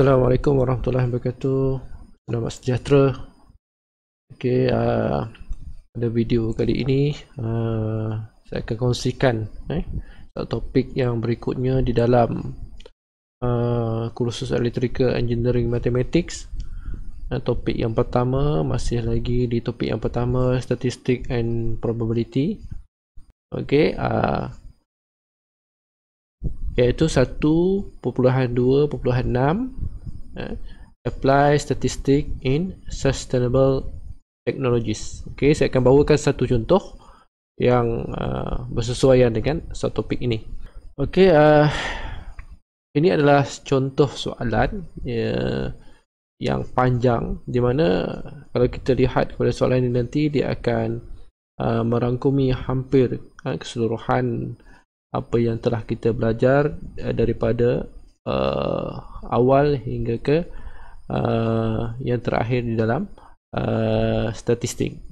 Assalamualaikum warahmatullahi wabarakatuh. Selamat sejahtera. Okey, pada video kali ini saya akan kongsikan topik yang berikutnya di dalam kursus Electrical Engineering Mathematics. Topik yang pertama masih lagi di topik yang pertama, Statistic and Probability. Okey, iaitu 1.2.6 apply statistic in sustainable technologies. Okey, saya akan bawakan satu contoh yang bersesuaian dengan topik ini. Okey, ini adalah contoh soalan yang panjang, di mana kalau kita lihat kepada soalan ini nanti dia akan merangkumi hampir keseluruhan apa yang telah kita belajar daripada awal hingga ke yang terakhir di dalam statistik.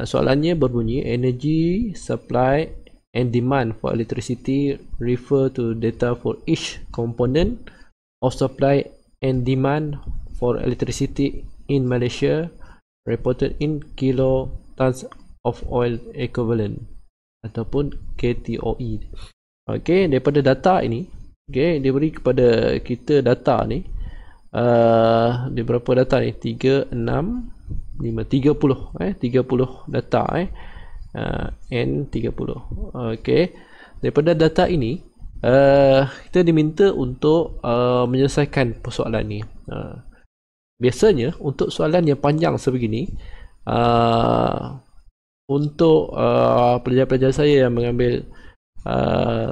Soalannya berbunyi, energy supply and demand for electricity refer to data for each component of supply and demand for electricity in Malaysia reported in kilotons of oil equivalent ataupun KTOE. Okey, daripada data ini, okey, dia beri kepada kita data ni, dia berapa data ni? 3, 6, 5, 30, 30 data, N30. Okey, daripada data ini, kita diminta untuk menyelesaikan persoalan ni. Biasanya, untuk soalan yang panjang sebegini, untuk pelajar-pelajar saya yang mengambil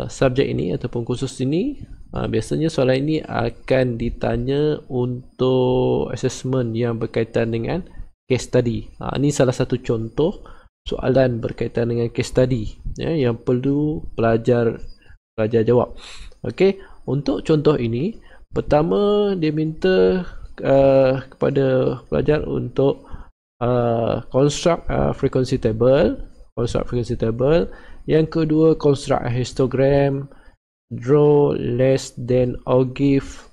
subjek ini ataupun kursus ini, biasanya soalan ini akan ditanya untuk assessment yang berkaitan dengan case study. Ini salah satu contoh soalan berkaitan dengan case study yang perlu pelajar jawab. Okey, untuk contoh ini, pertama dia minta kepada pelajar untuk construct frequency table, yang kedua construct a histogram, draw less than or give,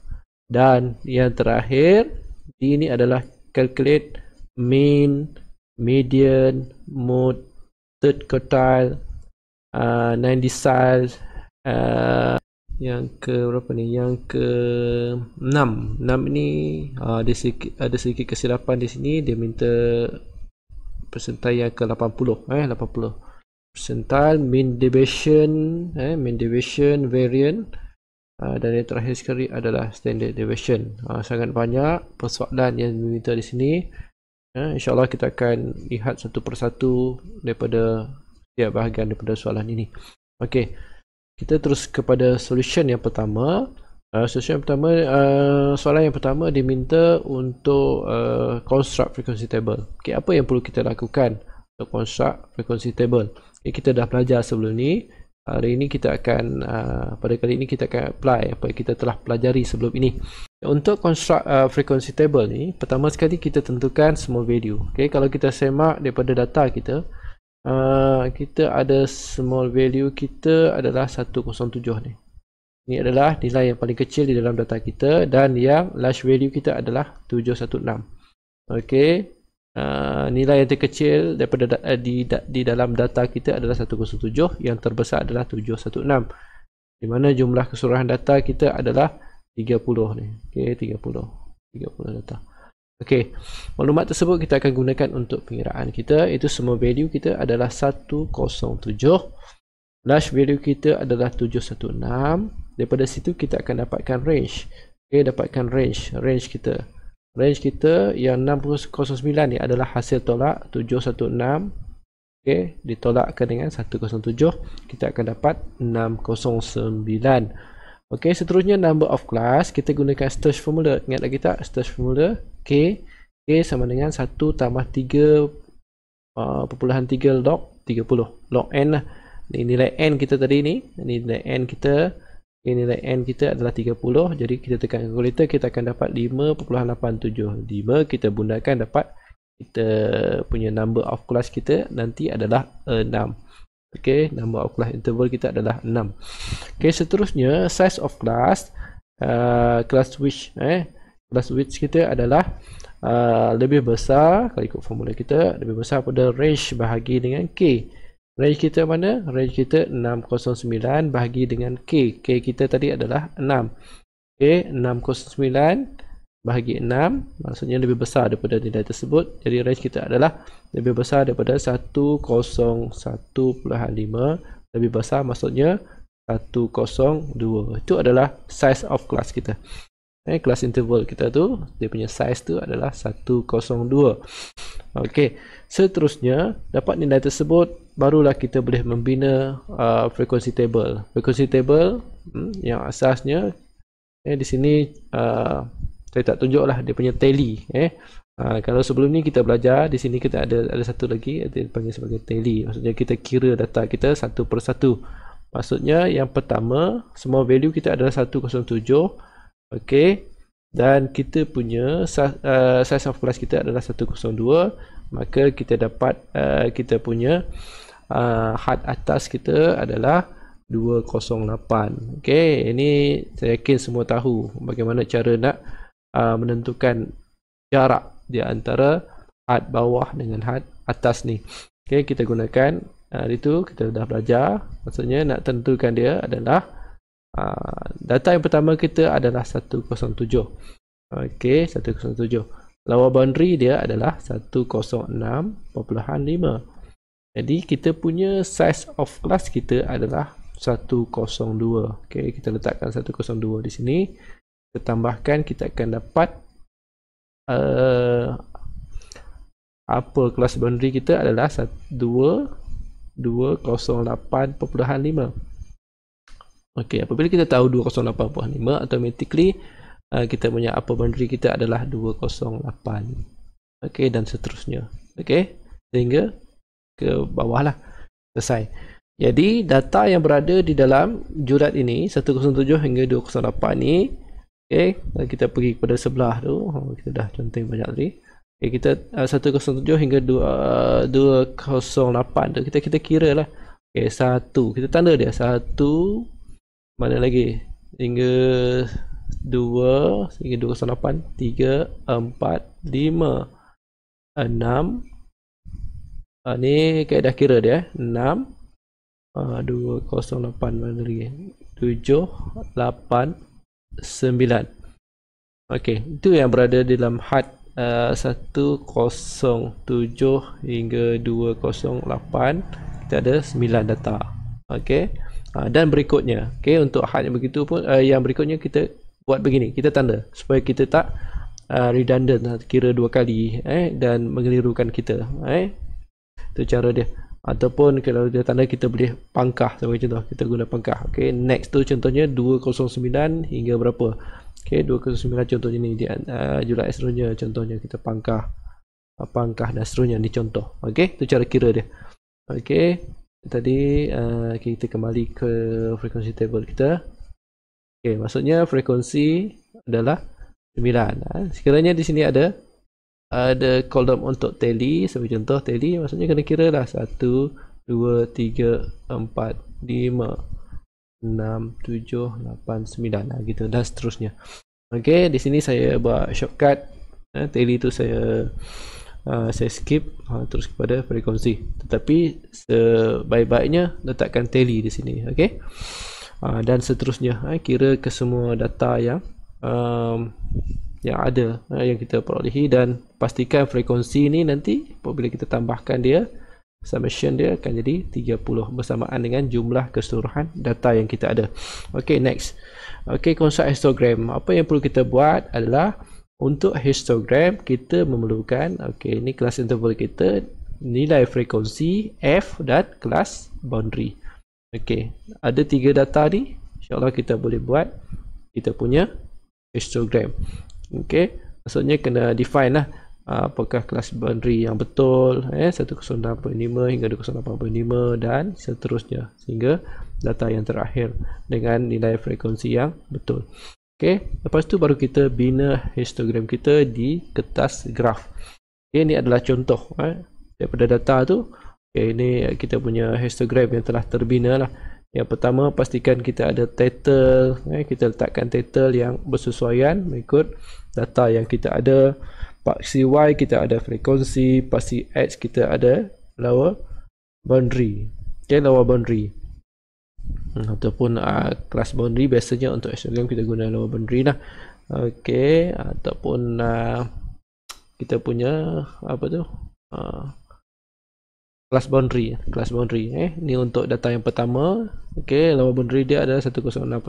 dan yang terakhir ini adalah calculate mean, median, mode, third quartile, 9 deciles, yang ke berapa ni? Yang ke 6 ni ada sedikit kesilapan di sini. Dia minta persentil yang ke 80, 80 persentil, mean deviation, variant, dan yang terakhir sekali adalah standard deviation. Sangat banyak persoalan yang diminta di sini. InsyaAllah kita akan lihat satu persatu daripada setiap bahagian daripada soalan ini. Okey, kita terus kepada solution yang pertama. Soalan yang pertama diminta untuk construct frequency table. Okay, apa yang perlu kita lakukan untuk construct frequency table? Okay, kita dah belajar sebelum ni. Hari ini kita akan pada kali ini kita akan apply apa yang kita telah pelajari sebelum ini. Untuk construct frequency table ni, pertama sekali kita tentukan small value. Okay, kalau kita semak daripada data kita, kita ada small value kita adalah 107 ni. Ini adalah nilai yang paling kecil di dalam data kita, dan yang large value kita adalah 716. Okey, nilai yang terkecil daripada di dalam data kita adalah 107, yang terbesar adalah 716. Di mana jumlah keseluruhan data kita adalah 30 ni. Okey, 30 data. Okey, maklumat tersebut kita akan gunakan untuk pengiraan kita, iaitu semua value kita adalah 107, large value kita adalah 716. Daripada situ kita akan dapatkan range. Okey, dapatkan range kita yang 609 ni adalah hasil tolak 716. Okey, ditolakkan dengan 107, kita akan dapat 609. Okey, seterusnya number of class, kita gunakan Sturge formula. Ingat lagi tak Sturge formula? K sama dengan 1 tambah 3 0.3 log 30, log n lah. Ini nilai n kita tadi ni, nilai n kita adalah 30. Jadi kita tekan calculator, kita akan dapat 5.87. 5 kita gunakan dapat kita punya number of class kita nanti adalah 6. Okey, number of class interval kita adalah 6. Okey, seterusnya size of class. kelas width kelas width kita adalah lebih besar, kalau ikut formula kita lebih besar pada range bahagi dengan K. Range kita mana? Range kita 609 bahagi dengan K. K kita tadi adalah 6. Okay, 609 bahagi 6 maksudnya lebih besar daripada nilai tersebut. Jadi range kita adalah lebih besar daripada 101.5. Lebih besar maksudnya 102. Itu adalah size of class kita. Kelas interval kita tu, dia punya size tu adalah 102. Okey, seterusnya dapat nilai tersebut, barulah kita boleh membina frequency table. Frequency table yang asasnya di sini saya tak tunjuklah dia punya tally. Kalau sebelum ni kita belajar, di sini kita ada satu lagi, dipanggil sebagai tally. Maksudnya kita kira data kita satu persatu. Maksudnya yang pertama, semua value kita adalah 107. Okey, dan kita punya size of class kita adalah 102, maka kita dapat kita punya had atas kita adalah 208. Okey, ini saya yakin semua tahu bagaimana cara nak menentukan jarak di antara had bawah dengan had atas ni. Okey, kita gunakan itu kita dah belajar. Maksudnya nak tentukan dia adalah data yang pertama kita adalah 107. Okey, 107. Lower boundary dia adalah 106.5. Jadi kita punya size of class kita adalah 102. Okey, kita letakkan 102 di sini. Kita tambahkan, kita akan dapat upper class boundary kita adalah 208.5. Okey, apabila kita tahu 208.5, automatically kita punya upper boundary kita adalah 208. Okey, dan seterusnya. Okey, sehingga ke bawah lah. Selesai. Jadi data yang berada di dalam jurat ini 107 hingga 208 ni, okey, kita pergi kepada sebelah tu. Kita dah contoh banyak tadi. Okay, kita 107 hingga 208 tu kita kira lah. Okay, 1 kita tanda dia 1, mana lagi, hingga 2 hingga 208, 3, 4, 5, 6. Ni kaedah kira dia 6, 208, mana lagi, 7, 8, 9. Okey, itu yang berada dalam had 107 hingga 208. Kita ada 9 data. Okey, dan berikutnya, okey, untuk had yang begitu pun yang berikutnya kita buat begini, kita tanda supaya kita tak redundant, kira dua kali dan mengelirukan kita. Itu cara dia. Ataupun kalau dia tanda, kita boleh pangkah sebagai contoh, kita guna pangkah. Okey, next tu contohnya 209 hingga berapa. Okey, 209 contohnya ni dia jurat seterusnya, contohnya kita pangkah dan seterusnya ni contoh. Okey, itu cara kira dia. Okey, tadi kita kembali ke frequency table kita. Okey, maksudnya frekuensi adalah 9. Sekiranya di sini ada kolom untuk tally, sebagai contoh tally, maksudnya kena kira lah 1, 2, 3, 4, 5, 6, 7, 8, 9 gitu dan seterusnya. Okey, di sini saya buat shortcut tally tu saya skip terus kepada frekuensi, tetapi sebaik-baiknya letakkan tally di sini. Okey, dan seterusnya kira ke semua data yang ada yang kita perolehi, dan pastikan frekuensi ni nanti apabila kita tambahkan dia, summation dia akan jadi 30 bersamaan dengan jumlah keseluruhan data yang kita ada. Okey, next. Okey, construct histogram. Apa yang perlu kita buat adalah untuk histogram kita memerlukan, okey, ini kelas interval kita, nilai frekuensi, F dan kelas boundary. Okey, ada 3 data ni, insyaAllah kita boleh buat kita punya histogram. Okey, maksudnya kena define lah apakah kelas boundary yang betul, 106.5 hingga 208.5 dan seterusnya sehingga data yang terakhir dengan nilai frekuensi yang betul. Okey, lepas tu baru kita bina histogram kita di kertas graf. Okey, ini adalah contoh daripada data tu. Okey, ini kita punya histogram yang telah terbina lah. Yang pertama, pastikan kita ada title, kita letakkan title yang bersesuaian mengikut data yang kita ada. Paksi Y kita ada frekuensi, paksi X kita ada lower boundary. Lower boundary. Ataupun class boundary, biasanya untuk histogram kita guna lower boundary lah. Ataupun kita punya apa tu? Class boundary. Ni untuk data yang pertama. Lower boundary dia adalah 106.5.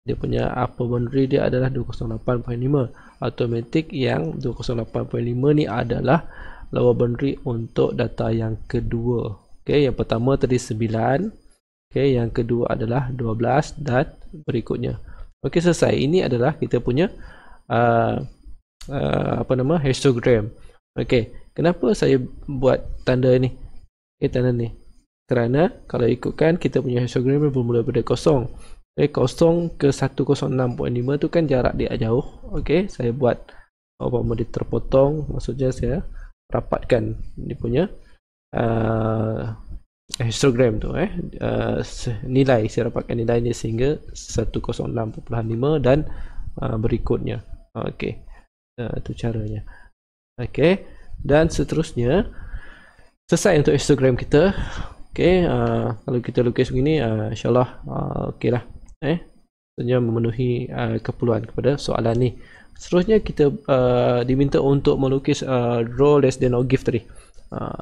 Dia punya upper boundary dia adalah 208.5. Automatic yang 208.5 ni adalah lower boundary untuk data yang kedua. Yang pertama tadi 9. Yang kedua adalah 12 dan berikutnya. Selesai. Ini adalah kita punya histogram. Kenapa saya buat tanda ni? Tanda ni. Kerana kalau ikutkan kita punya histogram bermula pada 0. 0 ke 106.5 tu kan jarak dia jauh. Saya buat dia terpotong, maksudnya saya rapatkan dia punya histogram tu. Nilai, saya rapatkan nilai ni sehingga 106.5 dan berikutnya. Itu caranya. Dan seterusnya, selesai untuk histogram kita. Kalau kita lukis begini, insyaAllah okey lah. Sebenarnya memenuhi keperluan kepada soalan ni. Seterusnya kita diminta untuk melukis draw less than or give tadi.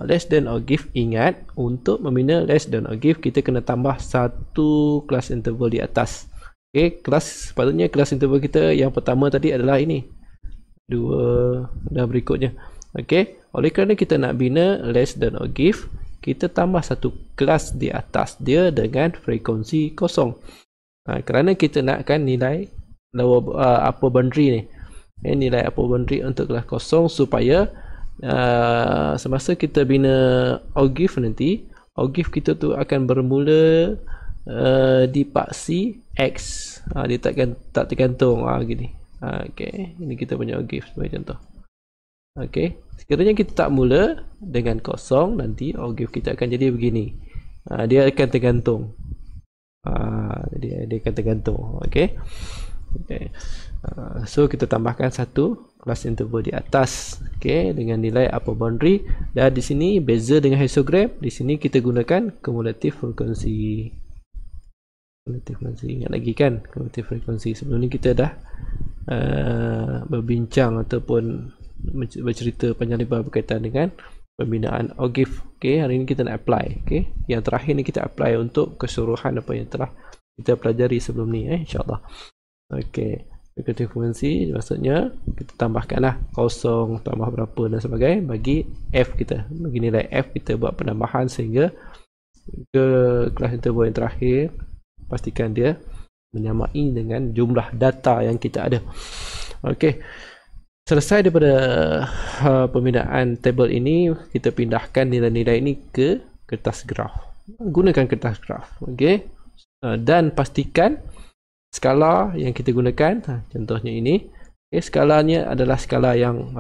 Less than or give, ingat untuk membina less than or give kita kena tambah satu kelas interval di atas. Sepatutnya kelas interval kita yang pertama tadi adalah ini 2 dan berikutnya. Oleh kerana kita nak bina less than or give, kita tambah satu kelas di atas dia dengan frekuensi 0. Kerana kita nakkan nilai upper boundary ni. Nilai upper boundary untuk kelas 0 supaya semasa kita bina OGIF nanti, OGIF kita tu akan bermula di paksi X. Dia tak tergantung gini. Ini kita punya OGIF sebagai contoh. Sekiranya kita tak mula dengan 0, nanti OGIF kita akan jadi begini. Dia akan tergantung. Dia akan tergantung. So kita tambahkan satu kelas interval di atas, dengan nilai upper boundary. Dan di sini beza dengan histogram, di sini kita gunakan cumulative frekuensi. Ingat lagi kan cumulative frekuensi. Sebelum ni kita dah berbincang ataupun bercerita panjang lebar berkaitan dengan pembinaan OGIF. Hari ini kita nak apply. Yang terakhir ni kita apply untuk keseluruhan apa yang telah kita pelajari sebelum ni, insyaAllah. Frekuensi frekuensi maksudnya kita tambahkanlah 0 tambah berapa dan sebagainya bagi F kita. Bagi nilai F kita buat penambahan sehingga ke kelas interval yang terakhir, pastikan dia menyamai dengan jumlah data yang kita ada. Selesai daripada pembinaan tabel ini, kita pindahkan nilai-nilai ini ke kertas graf. Gunakan kertas graf. Dan pastikan skala yang kita gunakan, contohnya ini, skalanya adalah skala yang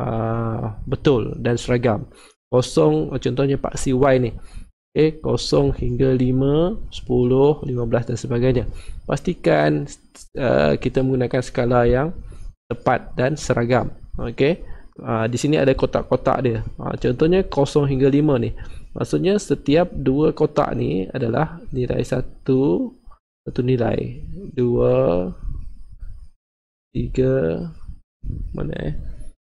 betul dan seragam. 0, contohnya paksi Y ni, 0 hingga 5, 10, 15 dan sebagainya. Pastikan kita menggunakan skala yang tepat dan seragam. Di sini ada kotak-kotak dia. Contohnya 0 hingga 5 ni, maksudnya setiap dua kotak ni adalah nilai satu nilai, 2, 3, mana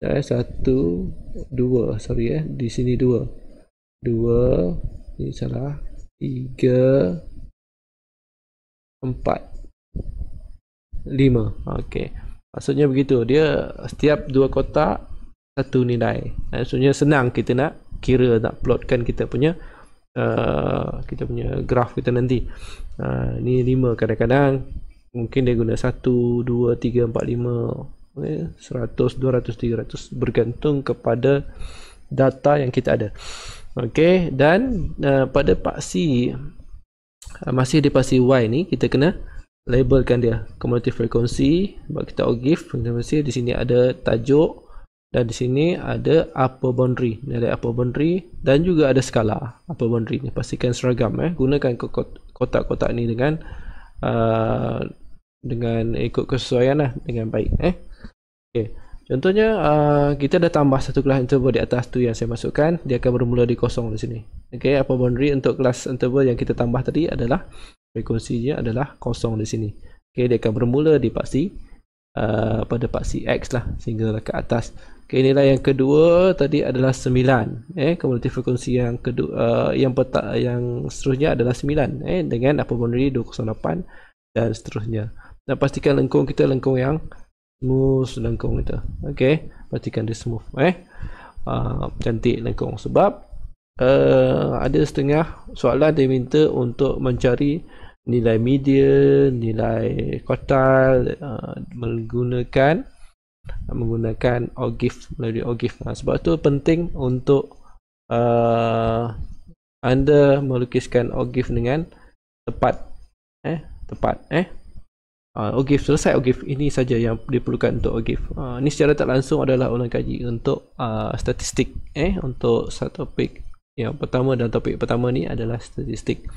1, 2, sorry di sini 2, ini salah, 3, 4, 5. Maksudnya begitu, dia setiap dua kotak satu nilai. Maksudnya senang kita nak kira, nak plotkan kita punya graf kita nanti. Ni 5, kadang-kadang mungkin dia guna 1, 2, 3, 4, 5, 100, 200, 300 bergantung kepada data yang kita ada. Dan pada paksi masih di paksi Y ni, kita kena labelkan dia cumulative frekuensi. Sebab kita OGIF frekuensi, di sini ada tajuk dan di sini ada upper boundary, nilai upper boundary, dan juga ada skala upper boundary ni. Pastikan seragam, gunakan kotak-kotak ni dengan ikut kesesuaian lah dengan baik. Okay. Contohnya kita dah tambah satu kelas interval di atas tu yang saya masukkan, dia akan bermula di kosong di sini. Okay, upper boundary untuk kelas interval yang kita tambah tadi adalah frekuensinya adalah kosong di sini. Okay, dia akan bermula di paksi pada paksi X lah sehingga ke atas. Okay, inilah yang kedua tadi adalah 9. Kumulatif frekuensi yang kedua yang seterusnya adalah 9 dengan upper boundary 208 dan seterusnya. Dan pastikan lengkung kita lengkung yang smooth, lengkung kita. Okey, pastikan dia smooth. Cantik lengkung, sebab ada setengah soalan dia minta untuk mencari nilai median, nilai quartile menggunakan OGIF, melalui OGIF. Sebab tu penting untuk anda melukiskan OGIF dengan tepat. OGIF selesai. OGIF ini saja yang diperlukan untuk OGIF. Ini secara tak langsung adalah ulang kaji untuk statistik. Untuk satu topik yang pertama, dan topik pertama ni adalah statistik.